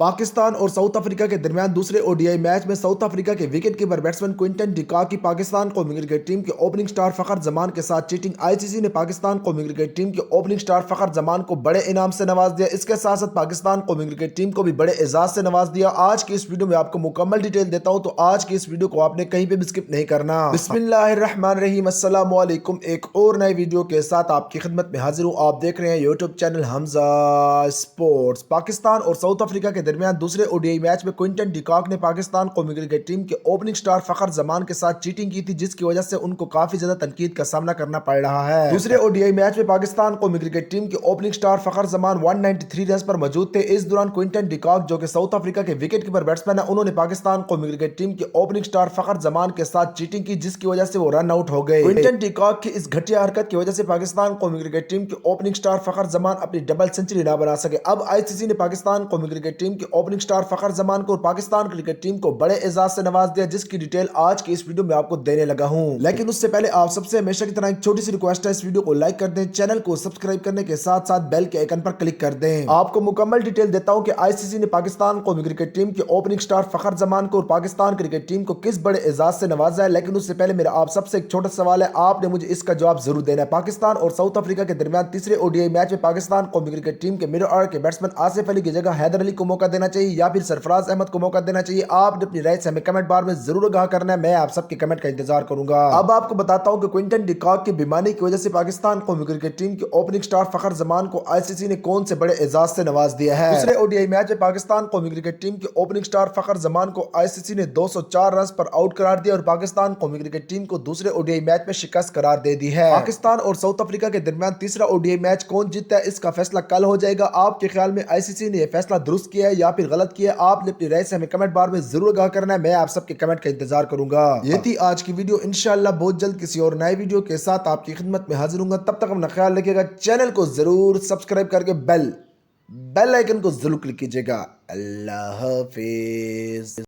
पाकिस्तान और south Africa के दरमियान दूसरे ओडीआई मैच में साउथ अफ्रीका के wicket keeper batsman Quinton de Kock की पाकिस्तान कौमी क्रिकेट टीम के ओपनिंग स्टार फखर जमान के साथ चीटिंग। आईसीसी ने पाकिस्तान कौमी क्रिकेट टीम के ओपनिंग स्टार फखर जमान को बड़े इनाम से नवाज दिया। इसके साथ साथ पाकिस्तान कौमी क्रिकेट टीम को भी बड़े एजाज से नवाज दिया। आज की इस वीडियो में आपको मुकम्मल डिटेल देता हूं, तो आज की इस वीडियो को आपने कहीं पे भी स्किप नहीं करना। बिस्मिल्लाहिर्रहमानिर्रहीम, अस्सलाम वालेकुम। एक और नई वीडियो के साथ आपकी खिदमत में हाजिर हूं। आप देख रहे हैं YouTube channel Hamza sports. Pakistan और साउथ अफ्रीका के दरमियान दूसरे ओडीआई मैच में क्विंटन डिकॉक ने पाकिस्तान कौमी क्रिकेट टीम के ओपनिंग स्टार फखर जमान के साथ चीटिंग की थी, जिसकी वजह से उनको काफी ज्यादा तनकीद का सामना करना पड़ रहा है। दूसरे ओडीआई मैच में पाकिस्तान कौमी क्रिकेट टीम के ओपनिंग स्टार फखर जमान 193 रन पर मौजूद थे। इस दौरान क्विंटन डिकॉक, जो कि साउथ अफ्रीका के विकेट कीपर बैट्समैन है, उन्होंने पाकिस्तान कौमी क्रिकेट टीम के ओपनिंग स्टार फखर जमान के साथ चीटिंग की, जिसकी वजह से वो रन आउट हो गए। क्विंटन डिकॉक की इस घटिया हरकत की वजह से पाकिस्तान कौमी क्रिकेट टीम के ओपनिंग स्टार फखर जमान अपनी डबल सेंचुरी ना बना सके। अब आईसीसी ने पाकिस्तान कौमी क्रिकेट टीम के ओपनिंग स्टार फखर जमान को पाकिस्तान क्रिकेट टीम को बड़े एजाज से नवाज दिया, जिसकी डिटेल आज की इस वीडियो में आपको देने लगा हूं। लेकिन उससे पहले आप सबसे हमेशा की तरह एक छोटी सी रिक्वेस्ट है, इस वीडियो को लाइक कर दें, चैनल को सब्सक्राइब करने के साथ साथ बेल के आइकन पर क्लिक कर दें। आपको मुकम्मल डिटेल देता हूं कि आईसीसी ने पाकिस्तान कौमी क्रिकेट टीम के ओपनिंग स्टार फखर जमान को और पाकिस्तान क्रिकेट टीम को किस बड़े एजाज से नवाजा है। लेकिन उससे पहले मेरा आप सबसे एक छोटा सवाल है, आपने मुझे इसका जवाब जरूर देना है। पाकिस्तान और साउथ अफ्रीका के दरमियान तीसरे ओडीआई मैच में पाकिस्तान कौमी क्रिकेट टीम के मिडल ऑर्डर के बैट्समैन आसिफ अली की जगह हैदर अली को मौका देना चाहिए या फिर सरफराज अहमद को मौका देना चाहिए? आपने अपनी राय से हमें कमेंट बार में जरूर आगाह करना है। मैं आप सबके कमेंट का इंतजार करूंगा। अब आपको बताता हूं कि क्विंटन डिकॉक की बीमारी की वजह से पाकिस्तान कौमी क्रिकेट टीम के ओपनिंग स्टार फखर जमान को आईसीसी ने कौन से बड़े एजाज से नवाज दिया है। दूसरे ओडीआई मैच में पाकिस्तान कौमी क्रिकेट टीम के ओपनिंग स्टार फखर जमान को आईसीसी ने 204 रन पर आउट करार दिया और पाकिस्तान कौमी क्रिकेट टीम को दूसरे ओडीआई मैच में शिकस्त करार दे दी है। पाकिस्तान और साउथ अफ्रीका के दरमियान तीसरा ओडीआई मैच कौन जीतता है, इसका फैसला कल हो जाएगा। आपके ख्याल में आईसीसी ने यह फैसला दुरुस्त किया है या फिर गलत किया है? आपने अपनी राय से हमें कमेंट बार में जरूर आगाह करना है। मैं आप सबके कमेंट का इंतजार करूंगा। ये थी आज की वीडियो। इंशाल्लाह बहुत जल्द किसी और नए वीडियो के साथ आपकी खिदमत में हाजिर हूंगा। तब तक अपना ख्याल रखिएगा। चैनल को जरूर सब्सक्राइब करके बेल आइकन को जरूर क्लिक कीजिएगा। अल्लाह हाफिज।